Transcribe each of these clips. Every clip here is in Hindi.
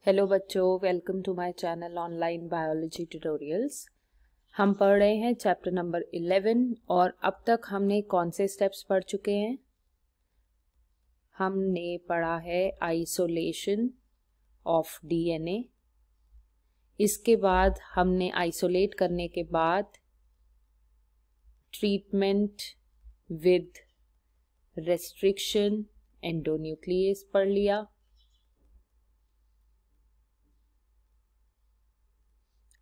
हेलो बच्चों, welcome to my channel online biology tutorials. हम पढ़ रहे हैं चैप्टर नंबर 11 और अब तक हमने कौन से स्टेप्स पढ़ चुके हैं। हमने पढ़ा है आइसोलेशन ऑफ डीएनए। इसके बाद हमने आइसोलेट करने के बाद ट्रीटमेंट विद रेस्ट्रिक्शन एंडोन्यूक्लियस पढ़ लिया।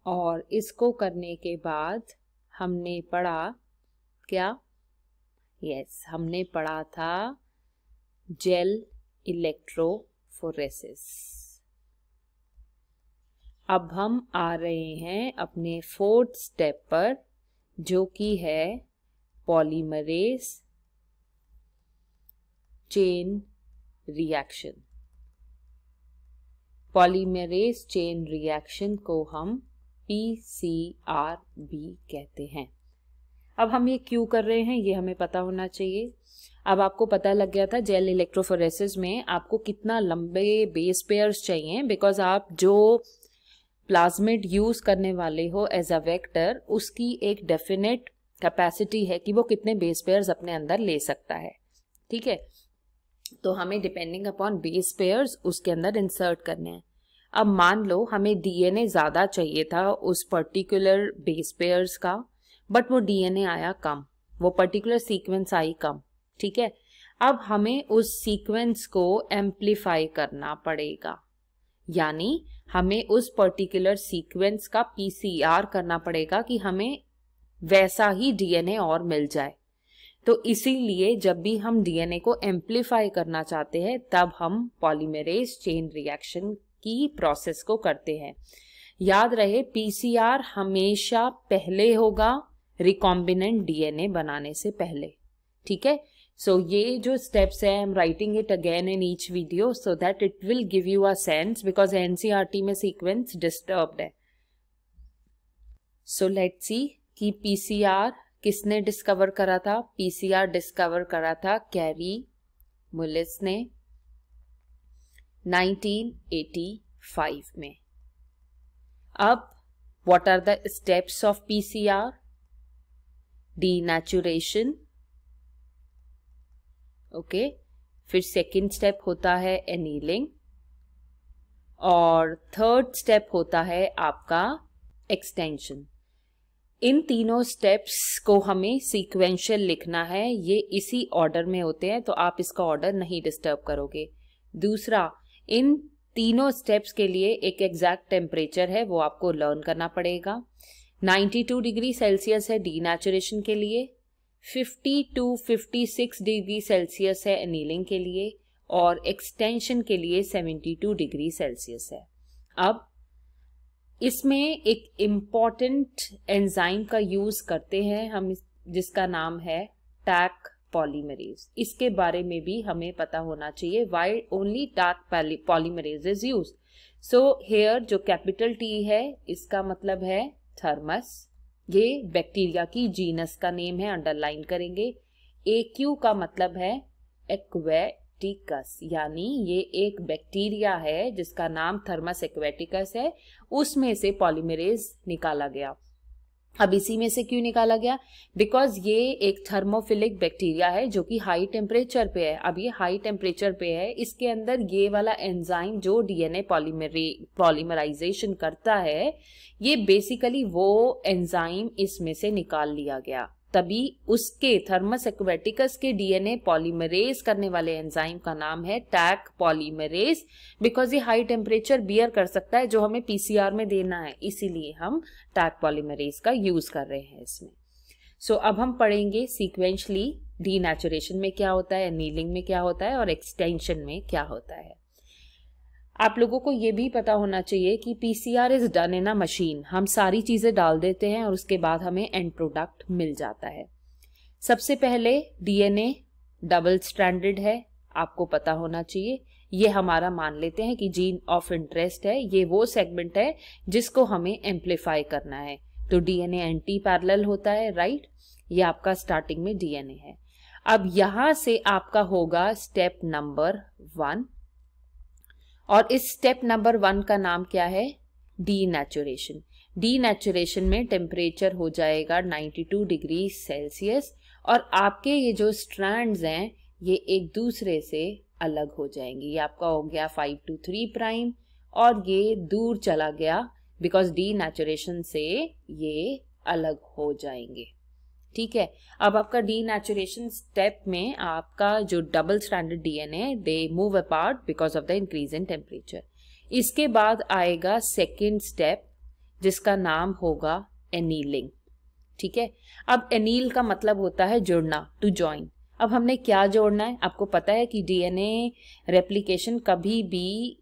और इसको करने के बाद हमने पढ़ा क्या? हमने पढ़ा था जेल इलेक्ट्रोफोरेसिस। अब हम आ रहे हैं अपने फोर्थ स्टेप पर, जो कि है polymerase chain reaction. Polymerase chain reaction को हम PCR भी कहते हैं। अब हम ये क्यों कर रहे हैं ये हमें पता होना चाहिए। अब आपको पता लग गया था जेल इलेक्ट्रोफोरेसिस में आपको कितना लंबे बेस पेयर्स चाहिए, बिकॉज आप जो प्लाज्मिड यूज करने वाले हो एज अ वेक्टर, उसकी एक डेफिनेट कैपेसिटी है कि वो कितने बेस पेयर्स अपने अंदर ले सकता है। ठीक है, तो हमें डिपेंडिंग अपॉन बेस पेयर्स उसके अंदर इंसर्ट करने हैं। अब मान लो हमें डीएनए ज्यादा चाहिए था उस पर्टिकुलर बेस पेयर्स का, बट वो डीएनए आया कम, वो पर्टिकुलर सीक्वेंस आई कम। ठीक है, अब हमें उस सीक्वेंस को एम्प्लीफाई करना पड़ेगा, यानी हमें उस पर्टिकुलर सीक्वेंस का पीसीआर करना पड़ेगा कि हमें वैसा ही डीएनए और मिल जाए। तो इसीलिए जब भी हम डीएनए को एम्प्लीफाई करना चाहते हैं तब हम पॉलीमरेज चेन रिएक्शन की प्रोसेस को करते हैं। याद रहे, पीसीआर हमेशा पहले होगा रिकॉम्बिनेंट डीएनए बनाने से पहले। ठीक है, सो ये जो स्टेप्स है, I am writing it again in each video so that it will give you a sense, because NCERT में सीक्वेंस डिस्टर्ब्ड है। सो लेट्स सी कि पीसीआर किसने डिस्कवर करा था। पीसीआर डिस्कवर करा था कैरी मुलिस ने 1985 में। अब what are the steps of PCR? Denaturation, okay, फिर सेकेंड स्टेप होता है एनीलिंग, और थर्ड स्टेप होता है आपका एक्सटेंशन। इन तीनों स्टेप्स को हमें सीक्वेंशियल लिखना है, ये इसी ऑर्डर में होते हैं, तो आप इसका ऑर्डर नहीं डिस्टर्ब करोगे। दूसरा, इन तीनों स्टेप्स के लिए एक एग्जैक्ट टेम्परेचर है, वो आपको लर्न करना पड़ेगा। 92 डिग्री सेल्सियस है डीनेचुरेशन के लिए, 50 to 56 डिग्री सेल्सियस है एनीलिंग के लिए, और एक्सटेंशन के लिए 72 डिग्री सेल्सियस है। अब इसमें एक इम्पॉर्टेंट एंजाइम का यूज करते हैं हम, जिसका नाम है टैक पॉलीमरेज। इसके बारे में भी हमें पता होना चाहिए, why only Taq polymerase is used. So here जो कैपिटल टी है इसका मतलब है थर्मस, ये बैक्टीरिया की जीनस का नेम है, अंडरलाइन करेंगे। AQ का मतलब है एक्वेटिकस, यानी ये एक बैक्टीरिया है जिसका नाम थर्मस एक्वेटिकस है, उसमें से पॉलीमरेज निकाला गया। अब इसी में से क्यों निकाला गया? बिकॉज ये एक थर्मोफिलिक बैक्टीरिया है जो कि हाई टेम्परेचर पे है। अब ये हाई टेम्परेचर पे है, इसके अंदर ये वाला एंजाइम जो डीएनए पॉलीमराइजेशन करता है, ये बेसिकली वो एंजाइम इसमें से निकाल लिया गया। तभी उसके थर्मस एक्वेटिकस के डीएनए पॉलीमरेज करने वाले एंजाइम का नाम है टैक पॉलीमरेज, बिकॉज ये हाई टेम्परेचर बियर कर सकता है जो हमें पीसीआर में देना है, इसीलिए हम टैक पॉलीमरेज का यूज कर रहे हैं इसमें। सो अब हम पढ़ेंगे सीक्वेंशली डीनेचुरेशन में क्या होता है, एनीलिंग में क्या होता है, और एक्सटेंशन में क्या होता है। आप लोगों को ये भी पता होना चाहिए कि PCR is done in a machine. हम सारी चीजें डाल देते हैं और उसके बाद हमें एंड प्रोडक्ट मिल जाता है। सबसे पहले डीएनए डबल स्ट्रैंडेड है, आपको पता होना चाहिए। ये हमारा मान लेते हैं कि जीन ऑफ इंटरेस्ट है, ये वो सेगमेंट है जिसको हमें एम्प्लीफाई करना है। तो डीएनए एंटी पैरेलल होता है, राइट। ये आपका स्टार्टिंग में डीएनए है। अब यहां से आपका होगा स्टेप नंबर 1, और इस स्टेप नंबर 1 का नाम क्या है? डीनेचुरेशन। डीनेचुरेशन में टेम्परेचर हो जाएगा 92 डिग्री सेल्सियस और आपके ये जो स्ट्रैंड्स हैं ये एक दूसरे से अलग हो जाएंगे। ये आपका हो गया 5 to 3 प्राइम और ये दूर चला गया बिकॉज डीनेचुरेशन से ये अलग हो जाएंगे। ठीक है, अब आपका डीनेचुरेशन स्टेप में आपका जो double stranded DNA they move apart because of the increase in temperature. इसके बाद आएगा सेकेंड स्टेप जिसका नाम होगा एनीलिंग। ठीक है, अब एनील का मतलब होता है जुड़ना, टू जॉइन। अब हमने क्या जोड़ना है? आपको पता है कि डीएनए रेप्लिकेशन कभी भी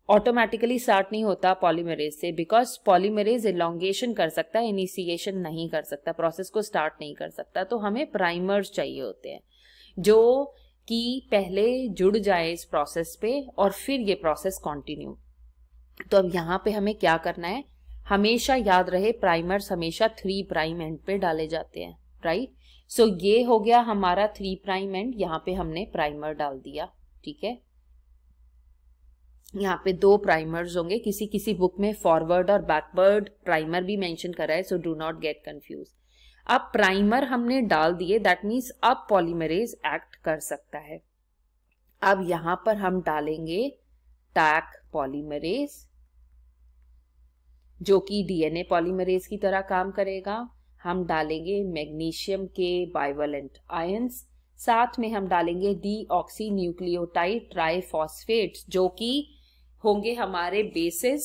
ऑटोमेटिकली स्टार्ट नहीं होता पॉलीमरेज से, बिकॉज पॉलीमरेज इलॉन्गेशन कर सकता है, इनिशिएशन नहीं कर सकता, प्रोसेस को स्टार्ट नहीं कर सकता। तो हमें प्राइमर्स चाहिए होते हैं जो कि पहले जुड़ जाए इस प्रोसेस पे और फिर ये प्रोसेस कंटिन्यू। तो अब यहाँ पे हमें क्या करना है? हमेशा याद रहे प्राइमर्स हमेशा 3 प्राइम एंड पे डाले जाते हैं, राइट? सो ये हो गया हमारा 3 प्राइम एंड, यहाँ पे हमने प्राइमर डाल दिया। ठीक है, यहाँ पे 2 प्राइमर्स होंगे, किसी किसी बुक में फॉरवर्ड और बैकवर्ड प्राइमर भी मेंशन करा है, so do not get confuse. अब प्राइमर हमने डाल दिए, दैट मीन्स अब पॉलीमरेज एक्ट कर सकता है। अब यहाँ पर हम डालेंगे टैक पॉलीमरेज जो कि डीएनए पॉलीमरेज की तरह काम करेगा। हम डालेंगे मैग्नीशियम के बाइवेलेंट आयंस, साथ में हम डालेंगे डीऑक्सी न्यूक्लियोटाइड ट्राइफॉस्फेट्स जो कि होंगे हमारे बेसिस।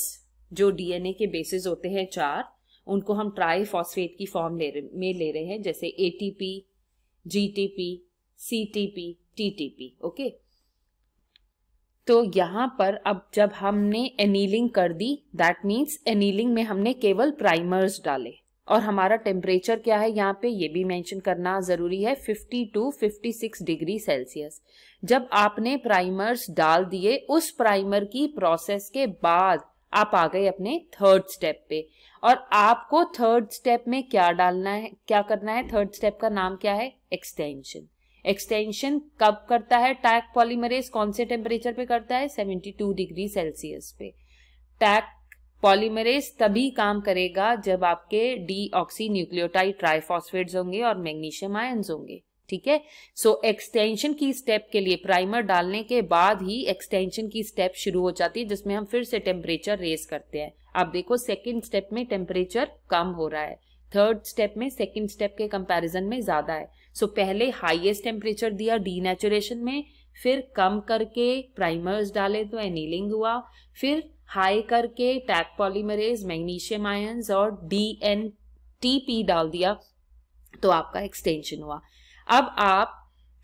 जो डीएनए के बेसिस होते हैं 4, उनको हम ट्राइफॉस्फेट की फॉर्म में ले रहे हैं, जैसे ATP, GTP, CTP, TTP. Okay, तो यहाँ पर अब जब हमने एनीलिंग कर दी, दैट मीन्स एनीलिंग में हमने केवल प्राइमर्स डाले और हमारा टेम्परेचर क्या है यहाँ पे ये भी मेंशन करना जरूरी है, 50 to 56 डिग्री सेल्सियस। जब आपने प्राइमर्स डाल दिए, उस प्राइमर की प्रोसेस के बाद आप आ गए अपने थर्ड स्टेप पे और आपको थर्ड स्टेप में क्या डालना है, क्या करना है? थर्ड स्टेप का नाम क्या है? एक्सटेंशन। एक्सटेंशन कब करता है टैक पॉलीमरेज? कौन से टेम्परेचर पे करता है? 72 डिग्री सेल्सियस पे। टैक पॉलीमरेज तभी काम करेगा जब आपके डीऑक्सी न्यूक्लियोटाइड ट्राइफॉस्फेट्स होंगे और मैग्नीशियम आयंस होंगे। ठीक है, सो एक्सटेंशन की स्टेप के लिए प्राइमर डालने के बाद ही एक्सटेंशन की स्टेप शुरू हो जाती है, जिसमें हम फिर से टेम्परेचर रेज करते हैं। आप देखो सेकेंड स्टेप में टेम्परेचर कम हो रहा है, थर्ड स्टेप में सेकेंड स्टेप के कंपैरिजन में ज्यादा है। सो पहले हाईएस्ट टेम्परेचर दिया डीनेचुरेशन में, फिर कम करके प्राइमर्स डाले तो एनीलिंग हुआ, फिर हाई करके टैक पॉलीमरेज, मैग्नीशियम आयंस और डीएनटीपी डाल दिया तो आपका एक्सटेंशन हुआ। अब आप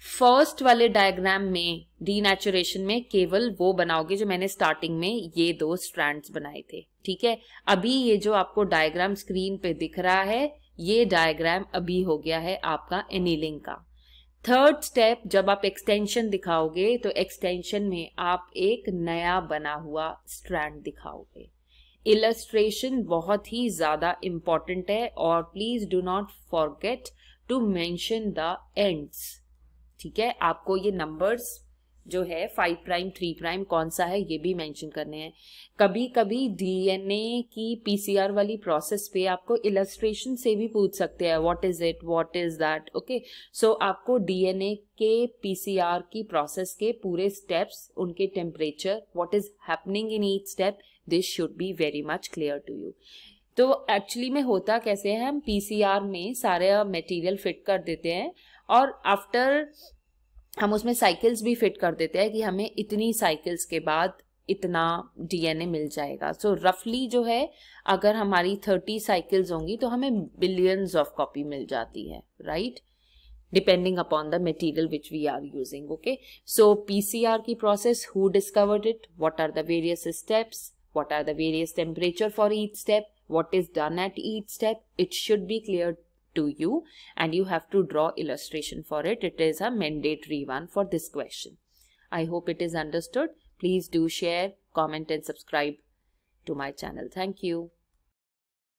फर्स्ट वाले डायग्राम में डीनेचुरेशन में केवल वो बनाओगे जो मैंने स्टार्टिंग में ये 2 स्ट्रैंड्स बनाए थे। ठीक है, अभी ये जो आपको डायग्राम स्क्रीन पे दिख रहा है, ये डायग्राम अभी हो गया है आपका एनीलिंग का। थर्ड स्टेप जब आप एक्सटेंशन दिखाओगे तो एक्सटेंशन में आप एक नया बना हुआ स्ट्रैंड दिखाओगे। इलस्ट्रेशन बहुत ही ज्यादा इंपॉर्टेंट है और please do not forget to mention the ends. ठीक है, आपको ये नंबर्स जो है 5 प्राइम 3 प्राइम कौन सा है ये भी मेंशन करने हैं। कभी कभी डीएनए की पीसीआर वाली प्रोसेस पे आपको इलस्ट्रेशन से भी पूछ सकते हैं, what is it, what is that. Okay, so आपको डीएनए के पीसीआर की प्रोसेस के पूरे स्टेप्स, उनके temperature, what is happening in each step, this should be very much clear to you. तो एक्चुअली में होता कैसे है, हम पीसीआर में सारे मटेरियल फिट कर देते हैं और आफ्टर हम उसमें साइकिल्स भी फिट कर देते हैं कि हमें इतनी साइकिल्स के बाद इतना डीएनए मिल जाएगा। सो रफली जो है अगर हमारी 30 साइकिल्स होंगी तो हमें बिलियंस ऑफ कॉपी मिल जाती है, right, depending upon the material which we are using. Okay, so PCR की process, who discovered it, what are the various steps, what are the various temperature for each step, what is done at each step, it should be clear to you and you have to draw illustration for it. It is a mandatory one for this question. I hope it is understood. Please do share, comment and subscribe to my channel. Thank you.